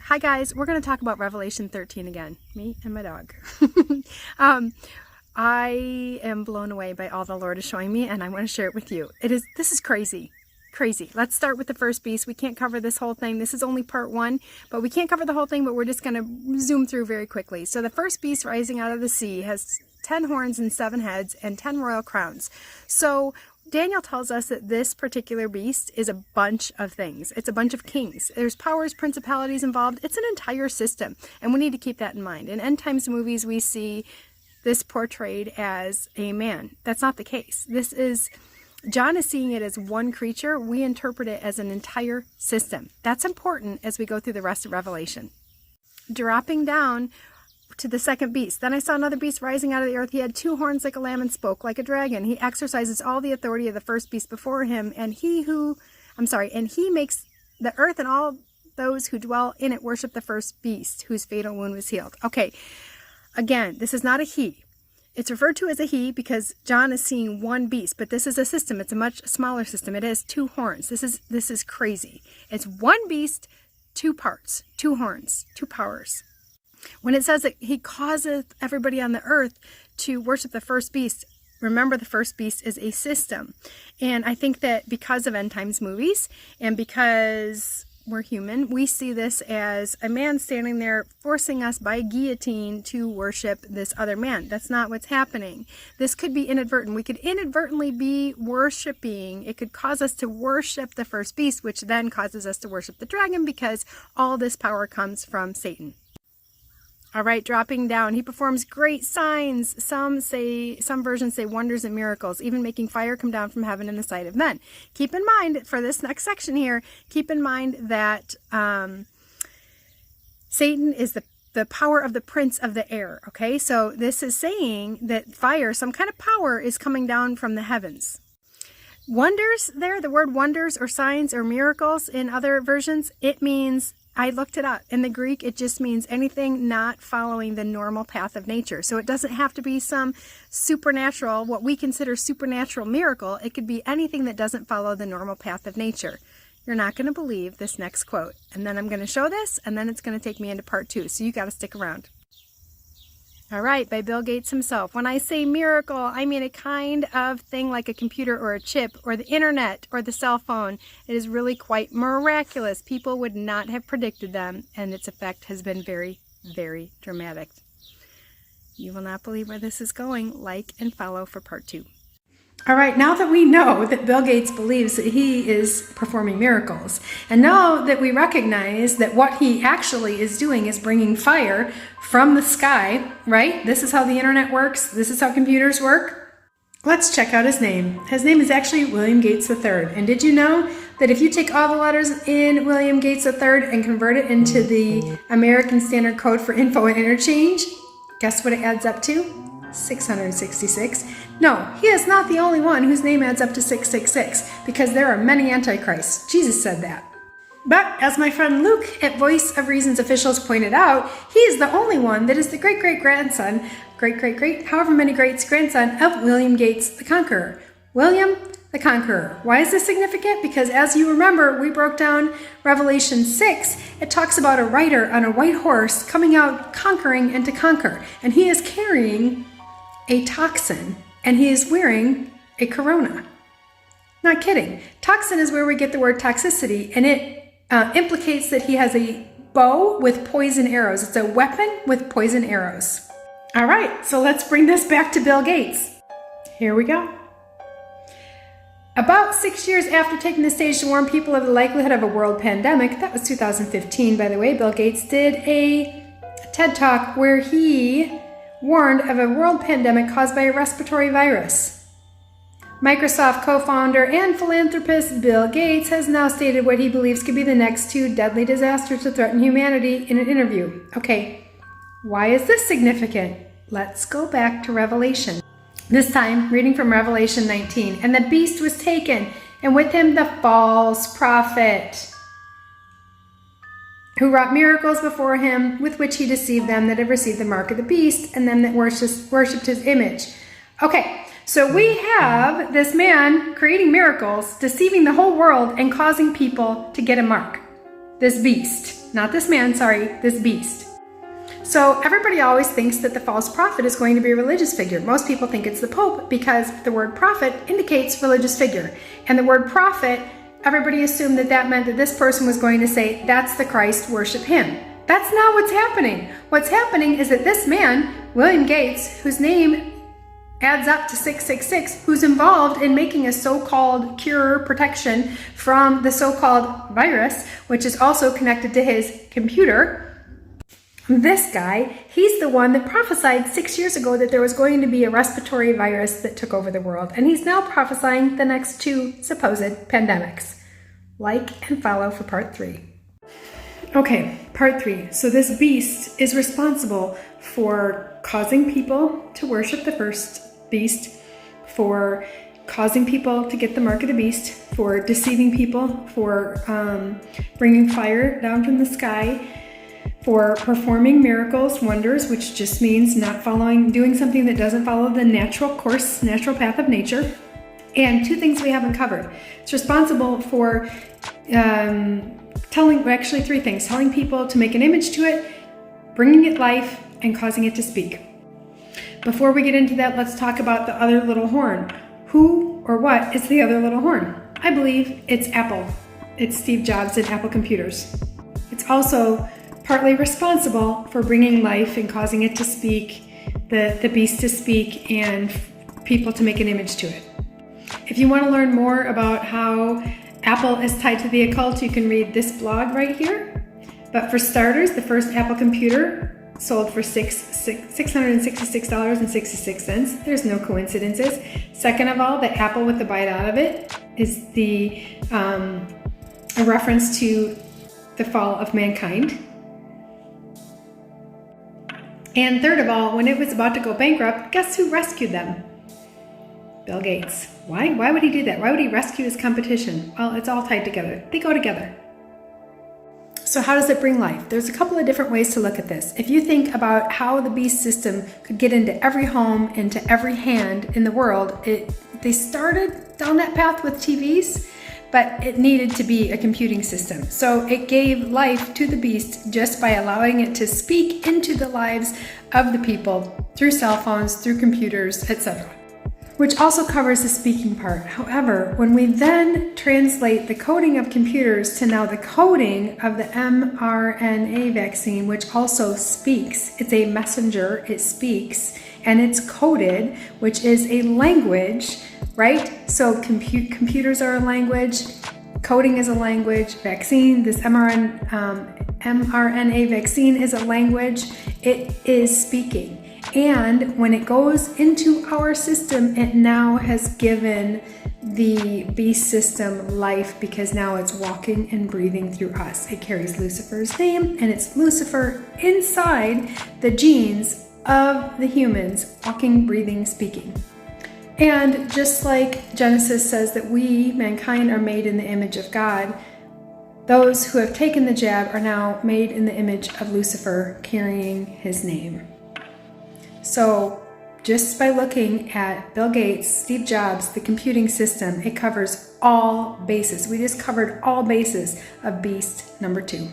Hi guys, we're going to talk about Revelation 13 again. Me and my dog. I am blown away by all the Lord is showing me, and I want to share it with you. This is crazy. Crazy. Let's start with the first beast. We can't cover this whole thing. This is only part one, but we can't cover the whole thing, but we're just going to zoom through very quickly. So the first beast rising out of the sea has 10 horns and 7 heads and 10 royal crowns. So Daniel tells us that this particular beast is a bunch of things. It's a bunch of kings. There's powers, principalities involved. It's an entire system, and we need to keep that in mind. In end times movies, we see this portrayed as a man. That's not the case. John is seeing it as one creature. We interpret it as an entire system. That's important as we go through the rest of Revelation. Dropping down to the second beast. Then I saw another beast rising out of the earth. He had 2 horns like a lamb and spoke like a dragon. He exercises all the authority of the first beast before him, and he makes the earth and all those who dwell in it worship the first beast, whose fatal wound was healed. Okay, again, this is not a he. It's referred to as a he because John is seeing one beast, but this is a system. It's a much smaller system. It has 2 horns. This is crazy. It's one beast, 2 parts, 2 horns, 2 powers. When it says that he causes everybody on the earth to worship the first beast, remember the first beast is a system. And I think that because of end times movies and because we're human, we see this as a man standing there forcing us by guillotine to worship this other man. That's not what's happening. This could be inadvertent. We could inadvertently be worshiping. It could cause us to worship the first beast, which then causes us to worship the dragon because all this power comes from Satan. All right, dropping down. He performs great signs. Some versions say wonders and miracles, even making fire come down from heaven in the sight of men. Keep in mind, for this next section here, keep in mind that Satan is the power of the prince of the air, okay? So this is saying that fire, some kind of power, is coming down from the heavens. Wonders there, the word wonders or signs or miracles in other versions, it means, I looked it up. In the Greek, it just means anything not following the normal path of nature. So it doesn't have to be some supernatural, what we consider supernatural miracle. It could be anything that doesn't follow the normal path of nature. You're not going to believe this next quote. And then I'm going to show this, and then it's going to take me into part 2. So you got to stick around. All right, by Bill Gates himself. When I say miracle, I mean a kind of thing like a computer or a chip or the internet or the cell phone. It is really quite miraculous. People would not have predicted them, and its effect has been very, very dramatic. You will not believe where this is going. Like and follow for part 2. All right, now that we know that Bill Gates believes that he is performing miracles, and now that we recognize that what he actually is doing is bringing fire from the sky, right? This is how the internet works. This is how computers work. Let's check out his name. His name is actually William Gates III. And did you know that if you take all the letters in William Gates III and convert it into the American Standard Code for Info and Interchange, guess what it adds up to? 666. No, he is not the only one whose name adds up to 666, because there are many antichrists. Jesus said that. But as my friend Luke at Voice of Reason's officials pointed out, he is the only one that is the great-great-grandson, however many greats, grandson of William Gates the Conqueror. William the Conqueror. Why is this significant? Because as you remember, we broke down Revelation 6. It talks about a rider on a white horse coming out conquering and to conquer. And he is carrying a toxin, and he is wearing a corona. Not kidding. Toxin is where we get the word toxicity, and it implicates that he has a bow with poison arrows. It's a weapon with poison arrows. All right, so let's bring this back to Bill Gates. Here we go. About 6 years after taking the stage to warn people of the likelihood of a world pandemic, that was 2015, by the way, Bill Gates did a TED Talk where he warned of a world pandemic caused by a respiratory virus. Microsoft co-founder and philanthropist Bill Gates has now stated what he believes could be the next 2 deadly disasters to threaten humanity in an interview. Okay, why is this significant? Let's go back to Revelation. This time, reading from Revelation 19. And the beast was taken, and with him the false prophet, who wrought miracles before him, with which he deceived them that had received the mark of the beast, and them that worshipped his image. Okay, so we have this man creating miracles, deceiving the whole world, and causing people to get a mark. This beast. not this man, sorry, this beast. So everybody always thinks that the false prophet is going to be a religious figure. Most people think it's the Pope because the word prophet indicates religious figure. And the word prophet, everybody assumed that that meant that this person was going to say, that's the Christ, worship him. That's not what's happening. What's happening is that this man, William Gates, whose name adds up to 666, who's involved in making a so-called cure protection from the so-called virus, which is also connected to his computer. This guy, he's the one that prophesied 6 years ago that there was going to be a respiratory virus that took over the world. And he's now prophesying the next 2 supposed pandemics. Like and follow for part 3. Okay, part 3. So this beast is responsible for causing people to worship the first beast, for causing people to get the mark of the beast, for deceiving people, for bringing fire down from the sky, for performing miracles, wonders, which just means doing something that doesn't follow the natural course, natural path of nature. And 2 things we haven't covered. It's responsible for 3 things: telling people to make an image to it, bringing it life, and causing it to speak. Before we get into that, let's talk about the other little horn. Who or what is the other little horn? I believe it's Apple. It's Steve Jobs and Apple Computers. It's also partly responsible for bringing life and causing it to speak, the beast to speak, and people to make an image to it. If you want to learn more about how Apple is tied to the occult, you can read this blog right here. But for starters, the first Apple computer sold for $666.66. There's no coincidences. Second of all, the apple with the bite out of it is a reference to the fall of mankind. And third of all, when it was about to go bankrupt, guess who rescued them? Bill Gates. Why? Why would he do that? Why would he rescue his competition? Well, it's all tied together. They go together. So how does it bring life? There's a couple of different ways to look at this. If you think about how the beast system could get into every home, into every hand in the world, they started down that path with TVs, but it needed to be a computing system. So it gave life to the beast just by allowing it to speak into the lives of the people through cell phones, through computers, etc. Which also covers the speaking part. However, when we then translate the coding of computers to now the coding of the mRNA vaccine, which also speaks, it's a messenger, it speaks, and it's coded, which is a language, right? So computers are a language, coding is a language, this mRNA vaccine is a language, it is speaking. And when it goes into our system, it now has given the beast system life because now it's walking and breathing through us. It carries Lucifer's name, and it's Lucifer inside the genes of the humans, walking, breathing, speaking. And just like Genesis says that we, mankind, are made in the image of God, those who have taken the jab are now made in the image of Lucifer, carrying his name. So just by looking at Bill Gates, Steve Jobs, the computing system, it covers all bases. We just covered all bases of beast number 2.